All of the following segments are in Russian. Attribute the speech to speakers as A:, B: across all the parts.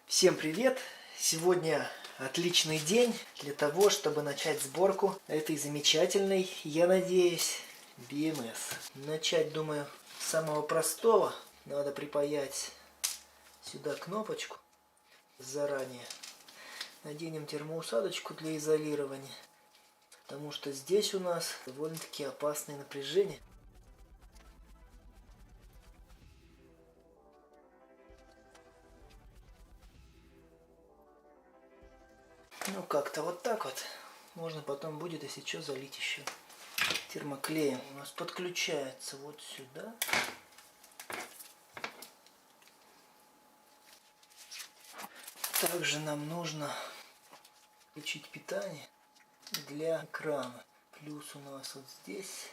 A: Всем привет! Сегодня отличный день для того, чтобы начать сборку этой замечательной, я надеюсь, BMS. Начать, думаю, с самого простого. Надо припаять сюда кнопочку заранее. Наденем термоусадочку для изолирования, потому что здесь у нас довольно-таки опасное напряжение. Ну как-то вот так вот. Можно потом будет, если что, залить еще термоклеем. У нас подключается вот сюда. Также нам нужно включить питание для экрана. Плюс у нас вот здесь.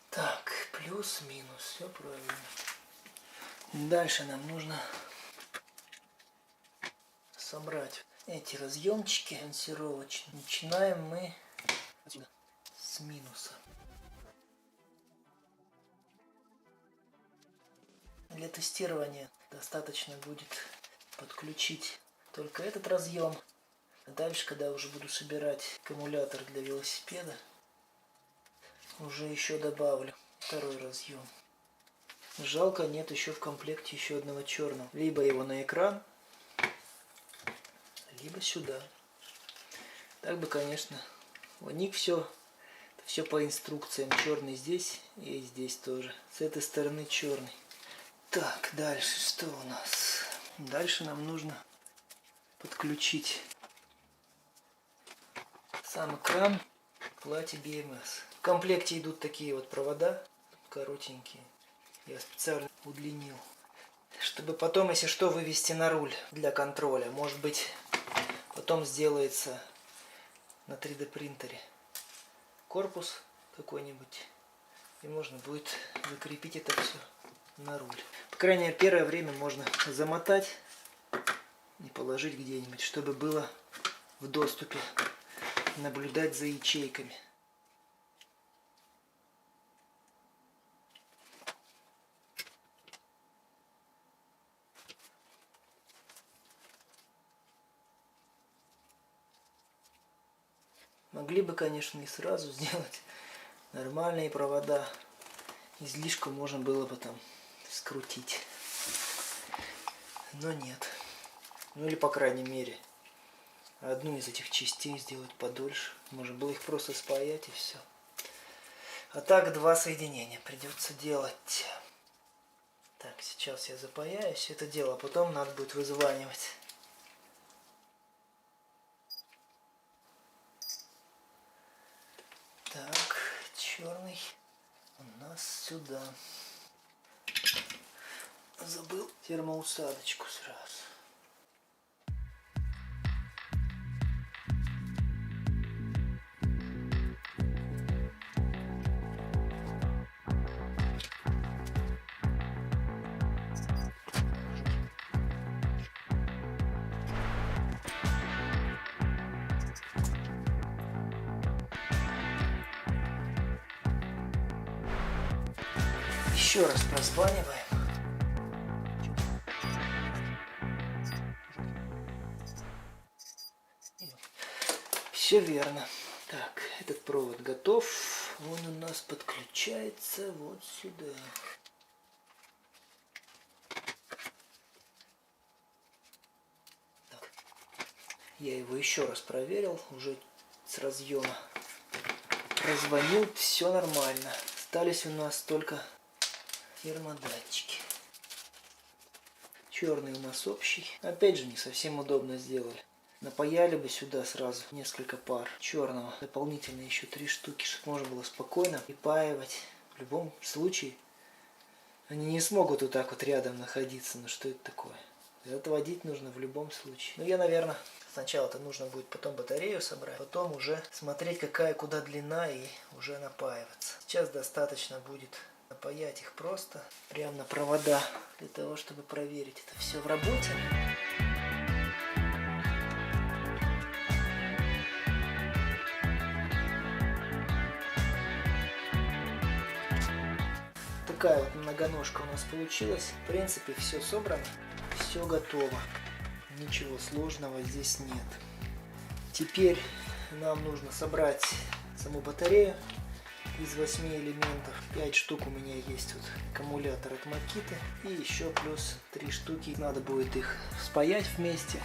A: Так, плюс-минус, все правильно. Дальше нам нужно собрать эти разъемчики монтировочные. Начинаем мы отсюда, с минуса. Для тестирования достаточно будет подключить только этот разъем. А дальше, когда уже буду собирать аккумулятор для велосипеда, уже еще добавлю второй разъем. Жалко, нет еще в комплекте еще одного черного. Либо его на экран, либо сюда. Так бы, конечно, у них все по инструкциям. Черный здесь и здесь тоже. С этой стороны черный. Так, дальше что у нас? Дальше нам нужно подключить сам экран к плате BMS. В комплекте идут такие вот провода, коротенькие. Я специально удлинил, чтобы потом, если что, вывести на руль для контроля. Может быть, потом сделается на 3D принтере корпус какой-нибудь, и можно будет закрепить это все на руль. По крайней мере, первое время можно замотать и положить где-нибудь, чтобы было в доступе наблюдать за ячейками. Могли бы, конечно, и сразу сделать нормальные провода. Излишком можно было бы там скрутить. Но нет. Ну или, по крайней мере, одну из этих частей сделать подольше. Можно было их просто спаять и все. А так два соединения придется делать. Так, сейчас я запаяюсь это дело, а потом надо будет вызванивать. Так, черный у нас сюда. Забыл термоусадочку сразу. Еще раз прозваниваем. Все верно. Так, этот провод готов. Он у нас подключается вот сюда. Так. Я его еще раз проверил, уже с разъема. Прозвонил, все нормально. Остались у нас только термодатчики. Черный у нас общий. Опять же, не совсем удобно сделали. Напаяли бы сюда сразу несколько пар черного. Дополнительно еще 3 штуки, чтобы можно было спокойно припаивать. В любом случае, они не смогут вот так вот рядом находиться. Ну что это такое? Отводить нужно в любом случае. Ну я, наверное, сначала-то нужно будет потом батарею собрать. Потом уже смотреть, какая куда длина, и уже напаиваться. Сейчас достаточно будет напаять их просто прямо на провода, для того, чтобы проверить, это все в работе. такая вот многоножка у нас получилась. В принципе, все собрано, все готово. Ничего сложного здесь нет. Теперь нам нужно собрать саму батарею из 8 элементов. 5 штук у меня есть вот аккумулятор от Makita. И еще плюс 3 штуки. Надо будет их спаять вместе.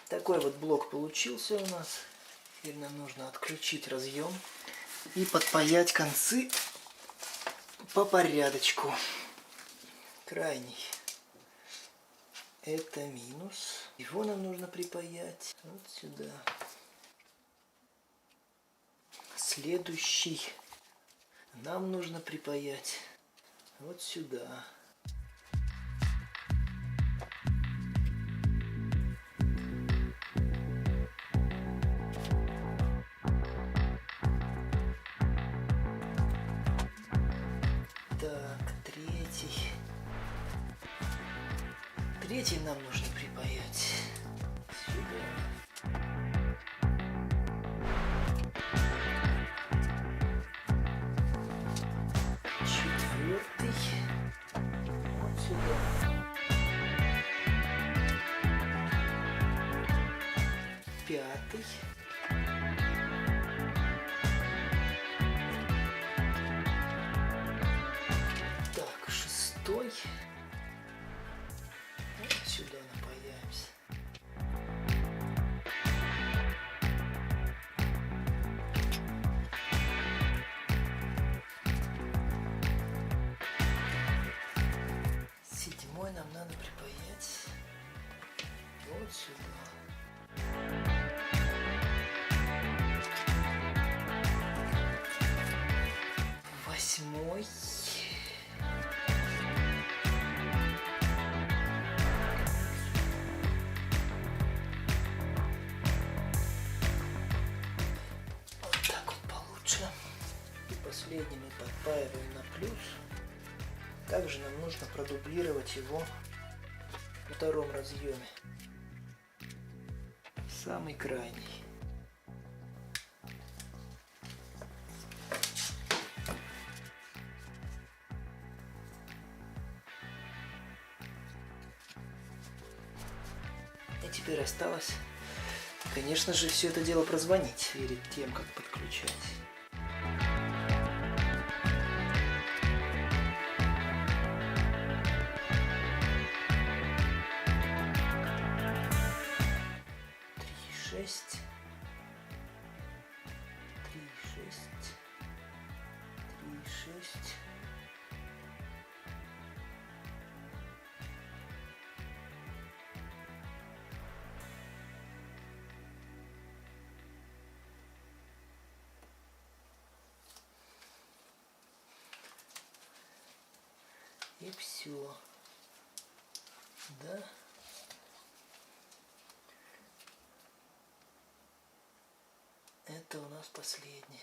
A: Такой вот блок получился у нас. Теперь нам нужно отключить разъем и подпаять концы по порядочку. Крайний — это минус. Его нам нужно припаять вот сюда. Следующий нам нужно припаять вот сюда. Третий нам нужно припаять сюда. Четвертый вот сюда. Пятый. Так, шестой. Сюда напаяемся. Седьмой нам надо припаять вот сюда. Восьмой. Последний мы подпаиваем на плюс. Также нам нужно продублировать его на втором разъеме. Самый крайний. И теперь осталось, конечно же, все это дело прозвонить перед тем, как подключать. Шесть. И все. Да. Это у нас последняя.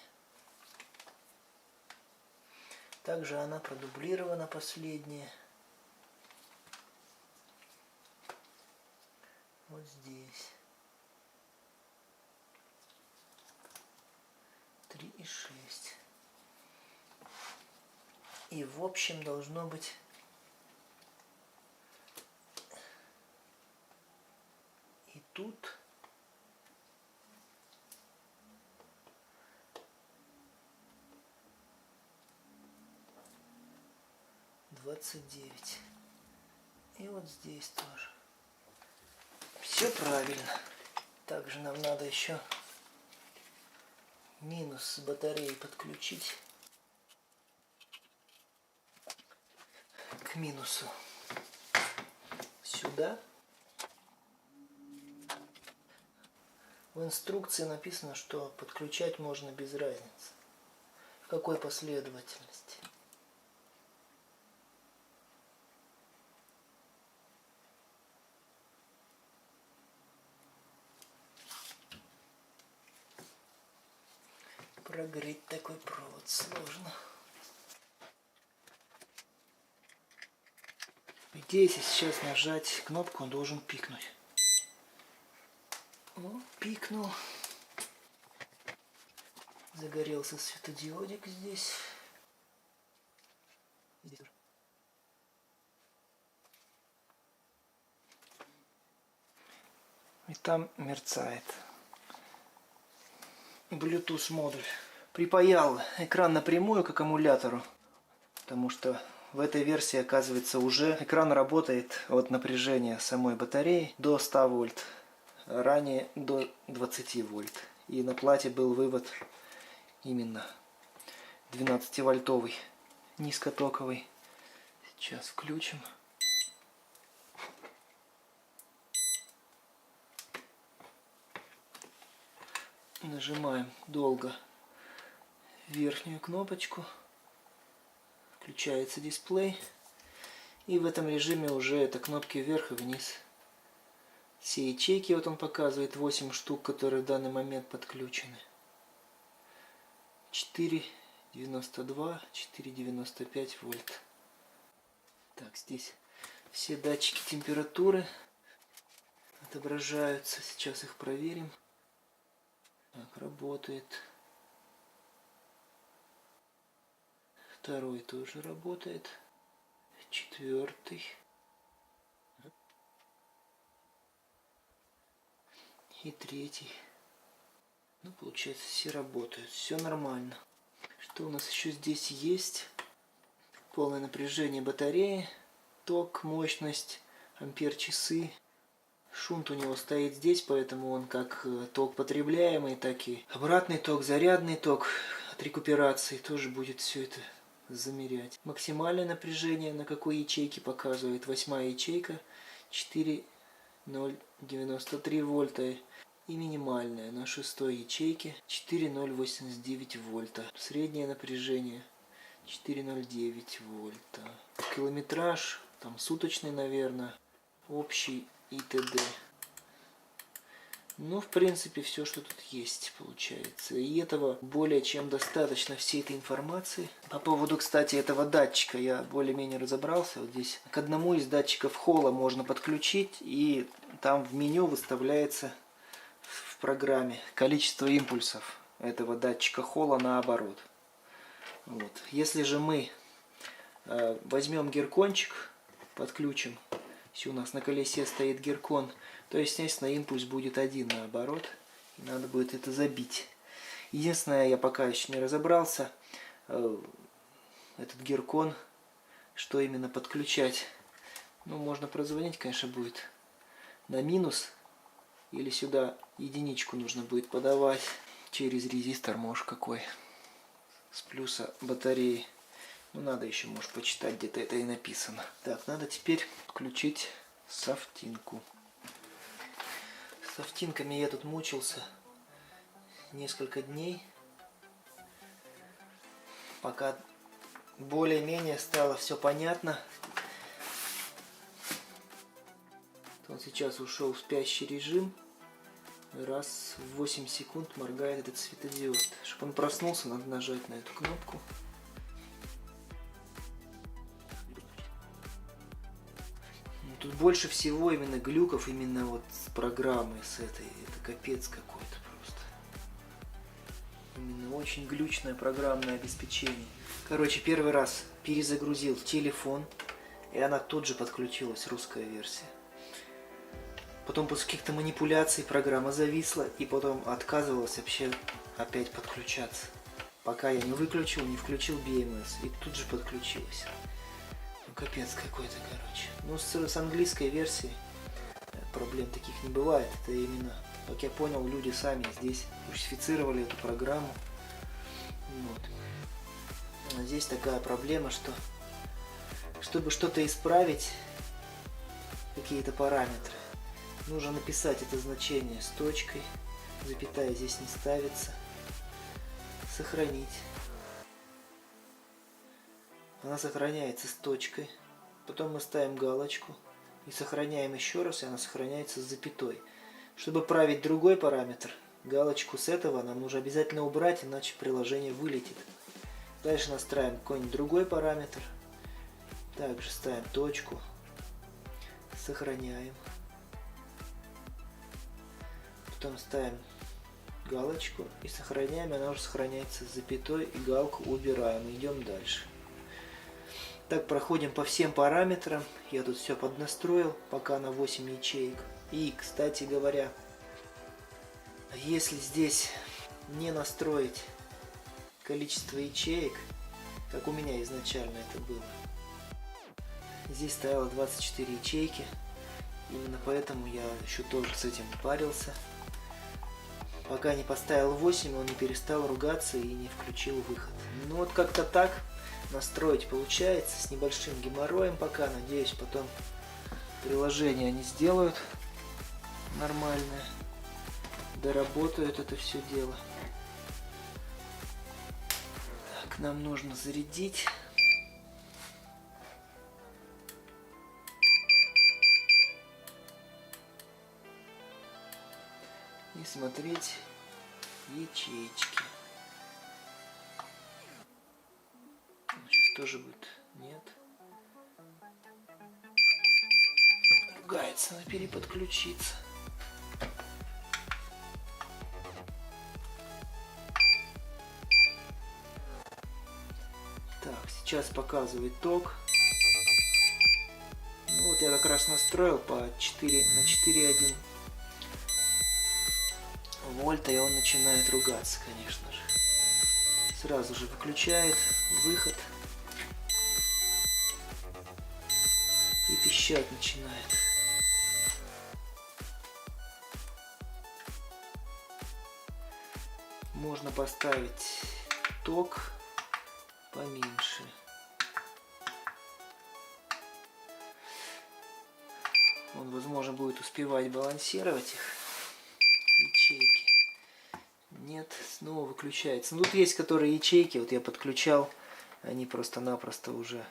A: Также она продублирована последняя. Вот здесь. 3,6. И в общем должно быть и тут $29. И вот здесь тоже. Все правильно. Также нам надо еще минус с батареи подключить к минусу сюда. В инструкции написано, что подключать можно без разницы, в какой последовательности. Прогреть такой провод сложно. здесь и сейчас нажать кнопку, он должен пикнуть. О, пикнул. Загорелся светодиодик здесь. Здесь тоже. И там мерцает. Bluetooth модуль. Припаял экран напрямую к аккумулятору, потому что в этой версии, оказывается, уже экран работает от напряжения самой батареи до 100 вольт, ранее до 20 вольт. И на плате был вывод именно 12-вольтовый, низкотоковый. Сейчас включим. Нажимаем долго верхнюю кнопочку. Включается дисплей. И в этом режиме уже это кнопки вверх и вниз. Все ячейки, вот он показывает 8 штук, которые в данный момент подключены. 4,92, 4,95 вольт. Так, здесь все датчики температуры отображаются. Сейчас их проверим. Так, работает. Второй тоже работает. Четвертый. И третий. Ну, получается, все работают. Все нормально. Что у нас еще здесь есть? Полное напряжение батареи. Ток, мощность, ампер-часы. Шунт у него стоит здесь, поэтому он как ток потребляемый, так и обратный ток, зарядный ток от рекуперации тоже будет все это замерять. Максимальное напряжение на какой ячейке показывает 8-я ячейка 4,093 вольта и минимальное на 6-й ячейке 4,089 вольта. Среднее напряжение 4,09 вольта. Километраж, там суточный, наверное, общий и т.д. Ну, в принципе, все, что тут есть, получается. И этого более чем достаточно, всей этой информации. По поводу, кстати, этого датчика я более-менее разобрался. Вот здесь к одному из датчиков холла можно подключить, и там в меню выставляется в программе количество импульсов этого датчика холла наоборот. Вот. Если же мы возьмем гиркончик, подключим, если у нас на колесе стоит гиркон, то, естественно, импульс будет один наоборот. И надо будет это забить. Единственное, я пока еще не разобрался, этот гиркон, что именно подключать. Ну, можно прозвонить, конечно, будет на минус. Или сюда единичку нужно будет подавать через резистор, может, какой. С плюса батареи. Ну, надо еще, может, почитать, где-то это и написано. Так, надо теперь включить софтинку. С софтинками я тут мучился несколько дней. Пока более-менее стало все понятно. Он сейчас ушел в спящий режим. Раз в 8 секунд моргает этот светодиод. Чтобы он проснулся, надо нажать на эту кнопку. Тут больше всего именно глюков, именно вот с программой, с этой. Это капец какой-то просто. Именно очень глючное программное обеспечение. Короче, первый раз перезагрузил телефон, и она тут же подключилась, русская версия. Потом после каких-то манипуляций программа зависла, и потом отказывалась вообще опять подключаться. Пока я не выключил, не включил BMS, и тут же подключилась. Ну, капец какой-то, короче. Ну, с английской версией проблем таких не бывает. Это именно, как я понял, люди сами здесь русифицировали эту программу. Вот. А здесь такая проблема, что чтобы что-то исправить, какие-то параметры, нужно написать это значение с точкой, запятая здесь не ставится, сохранить. Она сохраняется с точкой, потом мы ставим галочку и сохраняем еще раз, и она сохраняется с запятой. Чтобы править другой параметр, галочку с этого нам нужно обязательно убрать, иначе приложение вылетит. Дальше настраиваем какой-нибудь другой параметр, также ставим точку, Сохраняем. Потом ставим галочку и сохраняем. Она уже сохраняется с запятой, и галку убираем. Идем дальше. Так проходим по всем параметрам. Я тут все поднастроил, пока на 8 ячеек. И, кстати говоря, если здесь не настроить количество ячеек, как у меня изначально это было, здесь стояло 24 ячейки. Именно поэтому я еще тоже с этим парился. Пока не поставил 8, он не перестал ругаться и не включил выход. Ну вот как-то так настроить получается, с небольшим геморроем пока. Надеюсь, потом приложение они сделают нормальное, доработают это все дело. Так, нам нужно зарядить. И смотреть ячеечки. Сейчас тоже будет. Нет. Ругается, надо переподключиться. Так, сейчас показывает ток. Ну, вот я как раз настроил по 4 на 4,1 вольта, и он начинает ругаться, конечно же. Сразу же выключает выход и пищать начинает. Можно поставить ток поменьше. Он, возможно, будет успевать балансировать их. Ячейки. Нет, снова выключается. Ну, тут есть которые ячейки, вот я подключал, они просто-напросто уже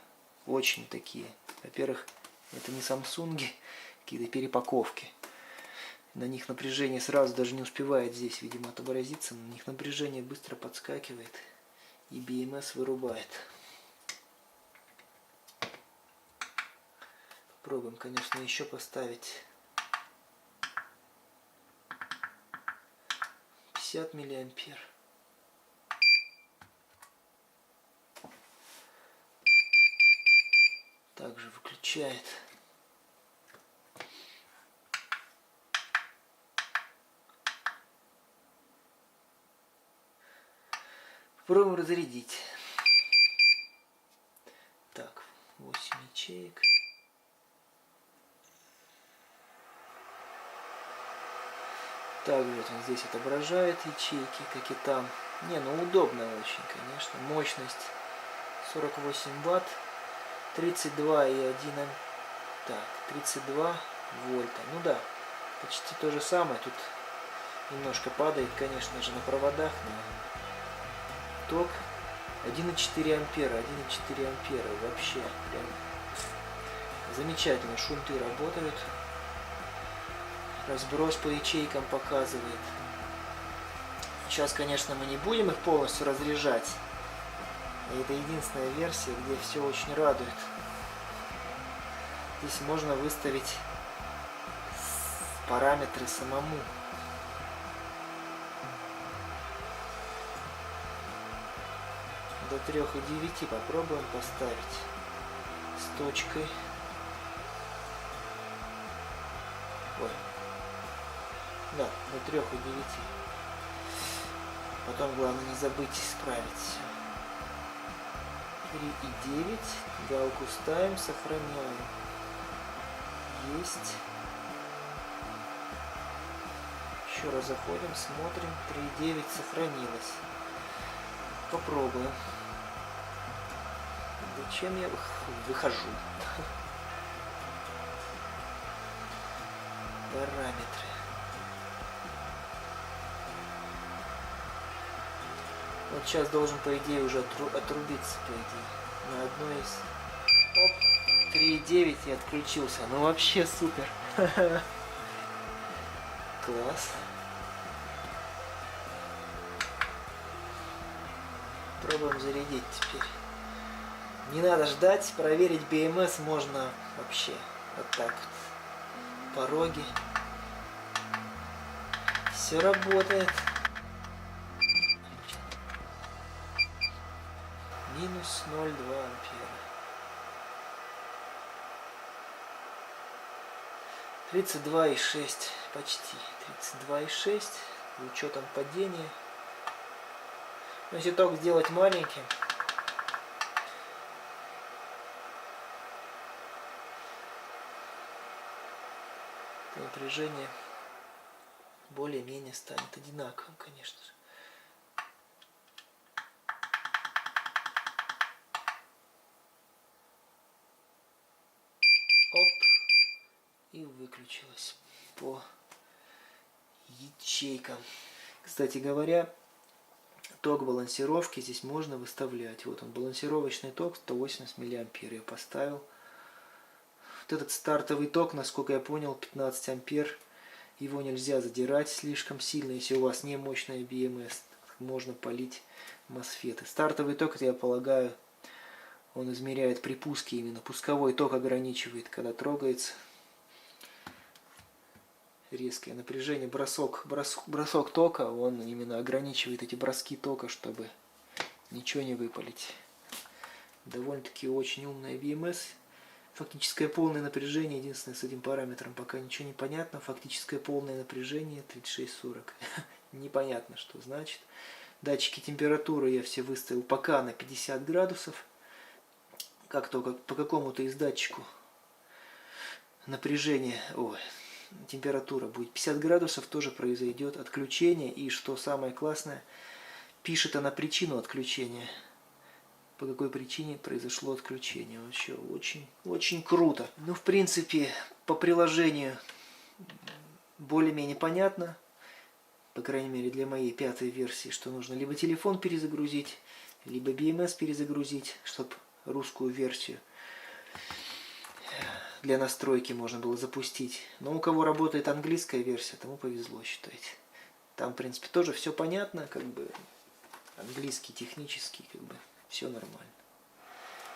A: очень такие. Во-первых, это не Samsung, какие-то перепаковки. На них напряжение сразу даже не успевает здесь, видимо, отобразиться. На них напряжение быстро подскакивает и BMS вырубает. Попробуем, конечно, еще поставить 50 миллиампер. Также выключает. Попробуем разрядить. Так, 8 ячеек. Также вот он здесь отображает ячейки, как и там. Не, ну удобно очень, конечно. Мощность 48 ватт, 32,1 так, 32 вольта. Ну да, почти то же самое. Тут немножко падает, конечно же, на проводах. Но ток 1,4 ампера, 1,4 ампера. Вообще прям замечательно. Шунты работают. Разброс по ячейкам показывает. Сейчас, конечно, мы не будем их полностью разряжать. И это единственная версия, где все очень радует. Здесь можно выставить параметры самому. До 3,9 попробуем поставить с точкой. Ой. Да, до 3,9. Потом главное не забыть исправить. 3,9. Галку ставим, сохраняем. Есть. Еще раз заходим, смотрим. 3,9 сохранилось. Попробуем. Зачем я выхожу? Параметры. Вот сейчас должен, по идее, уже отрубиться, по идее. На одной из... Оп, 3,9 и отключился. Ну вообще супер. Класс. Пробуем зарядить теперь. Не надо ждать, проверить BMS можно вообще вот так вот. пороги. Все работает. Минус 0,2 ампера. 32,6 почти. 32,6 с учетом падения. Но если ток сделать маленьким, то напряжение более-менее станет одинаковым, конечно же. Оп. И выключилось по ячейкам. Кстати говоря, ток балансировки здесь можно выставлять. Вот он, балансировочный ток 180 миллиампер я поставил. Вот этот стартовый ток, насколько я понял, 15 ампер. Его нельзя задирать слишком сильно, если у вас не мощная BMS. Можно полить мосфеты. Стартовый ток, это, я полагаю, он измеряет при пуске именно. Пусковой ток ограничивает, когда трогается. Резкое напряжение, бросок тока, он именно ограничивает эти броски тока, чтобы ничего не выпалить. Довольно-таки очень умная BMS. Фактическое полное напряжение, единственное, с этим параметром пока ничего не понятно. Фактическое полное напряжение 36-40. Непонятно, что значит. Датчики температуры я все выставил пока на 50 градусов. Как только по какому-то из датчику напряжение, температура будет 50 градусов, тоже произойдет отключение. И что самое классное, пишет она причину отключения. По какой причине произошло отключение. Вообще очень круто. Ну, в принципе, по приложению более-менее понятно. По крайней мере, для моей 5-й версии, что нужно либо телефон перезагрузить, либо BMS перезагрузить, чтобы русскую версию для настройки можно было запустить. Но у кого работает английская версия, тому повезло, считайте. Там, в принципе, тоже все понятно, как бы английский, технический, как бы все нормально.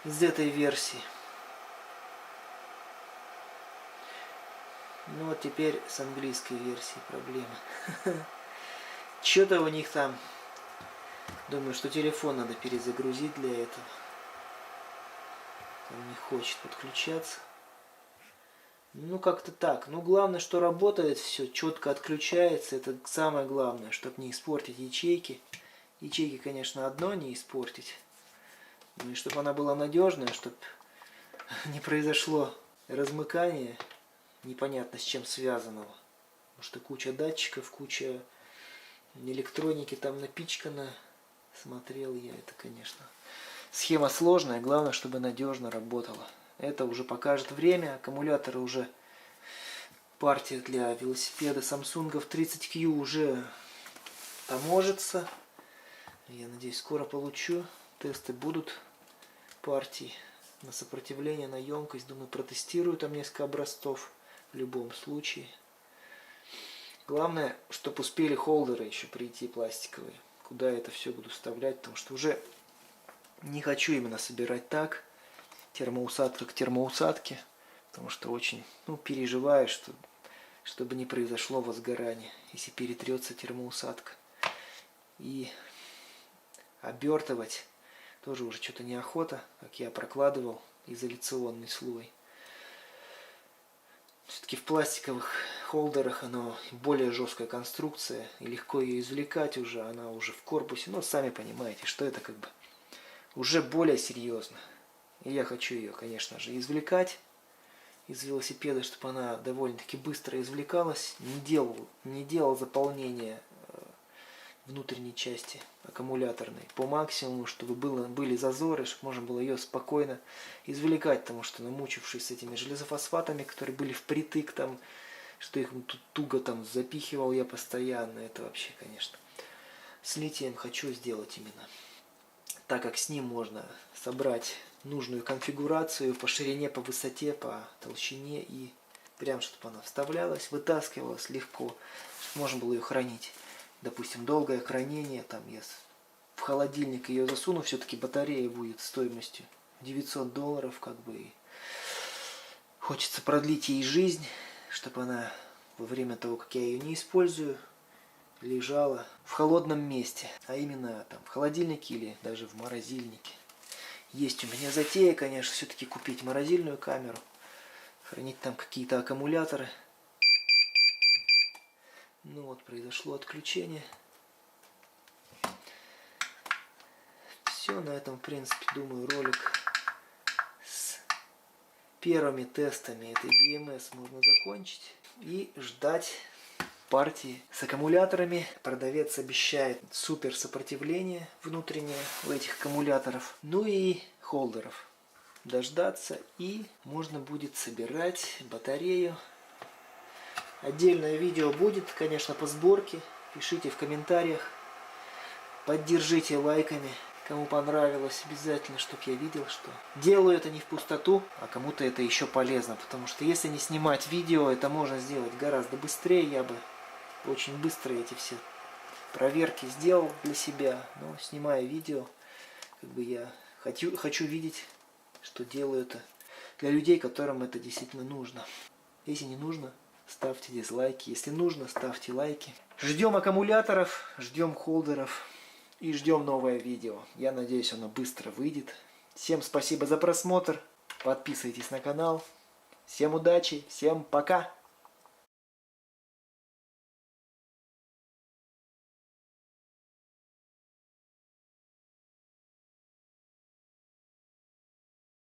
A: Из этой версии. Ну вот теперь с английской версией проблема. Что-то у них там. Думаю, что телефон надо перезагрузить для этого. Он не хочет подключаться. Ну, как-то так. Ну, главное, что работает все, четко отключается. Это самое главное, чтобы не испортить ячейки. Ячейки, конечно, одно не испортить. Ну, и чтобы она была надежная, чтобы не произошло размыкание, непонятно с чем связанного. Потому что куча датчиков, куча электроники там напичкана. Смотрел я это, конечно. Схема сложная, главное, чтобы надежно работала. Это уже покажет время. Аккумуляторы уже, партия для велосипеда Samsung 30Q уже таможится. Я надеюсь, скоро получу. Тесты будут партий на сопротивление, на емкость. Думаю, протестирую там несколько образцов в любом случае. Главное, чтобы успели холдеры еще прийти пластиковые. Куда я это все буду вставлять, потому что уже не хочу именно собирать так. Термоусадка к термоусадке, потому что очень переживаю, чтобы не произошло возгорание, если перетрется термоусадка. И обертывать тоже уже что-то неохота, как я прокладывал изоляционный слой. Все-таки в пластиковых холдерах оно более жесткая конструкция, и легко ее извлекать уже, она уже в корпусе. Но сами понимаете, что это как бы уже более серьезно. И я хочу ее, конечно же, извлекать из велосипеда, чтобы она довольно-таки быстро извлекалась. Не делал заполнение внутренней части аккумуляторной по максимуму, чтобы были зазоры, чтобы можно было ее спокойно извлекать, потому что, намучившись с этими железофосфатами, которые были впритык там, что их тут туго там запихивал я постоянно, это вообще, конечно. С литием хочу сделать именно, так как с ним можно собрать нужную конфигурацию по ширине, по высоте, по толщине, и прям, чтобы она вставлялась, вытаскивалась легко, чтобы можно было ее хранить. Допустим, долгое хранение, там я в холодильник ее засуну, все-таки батарея будет стоимостью $900, как бы, и хочется продлить ей жизнь, чтобы она во время того, как я ее не использую, лежала в холодном месте, а именно там в холодильнике или даже в морозильнике. Есть у меня затея, конечно, все-таки купить морозильную камеру, хранить там какие-то аккумуляторы. Ну вот, произошло отключение. Все, на этом, в принципе, думаю, ролик с первыми тестами этой BMS можно закончить и ждать партии с аккумуляторами. Продавец обещает супер сопротивление внутреннее у этих аккумуляторов. Ну и холдеров. Дождаться, и можно будет собирать батарею. Отдельное видео будет, конечно, по сборке. Пишите в комментариях. Поддержите лайками. Кому понравилось, обязательно, чтобы я видел, что делаю это не в пустоту, а кому-то это еще полезно. Потому что если не снимать видео, это можно сделать гораздо быстрее. Я бы очень быстро эти все проверки сделал для себя. Но снимая видео, как бы я хочу видеть, что делаю это для людей, которым это действительно нужно. Если не нужно, ставьте дизлайки. Если нужно, ставьте лайки. Ждем аккумуляторов, ждем холдеров. И ждем новое видео. Я надеюсь, оно быстро выйдет. Всем спасибо за просмотр. Подписывайтесь на канал. Всем удачи. Всем пока.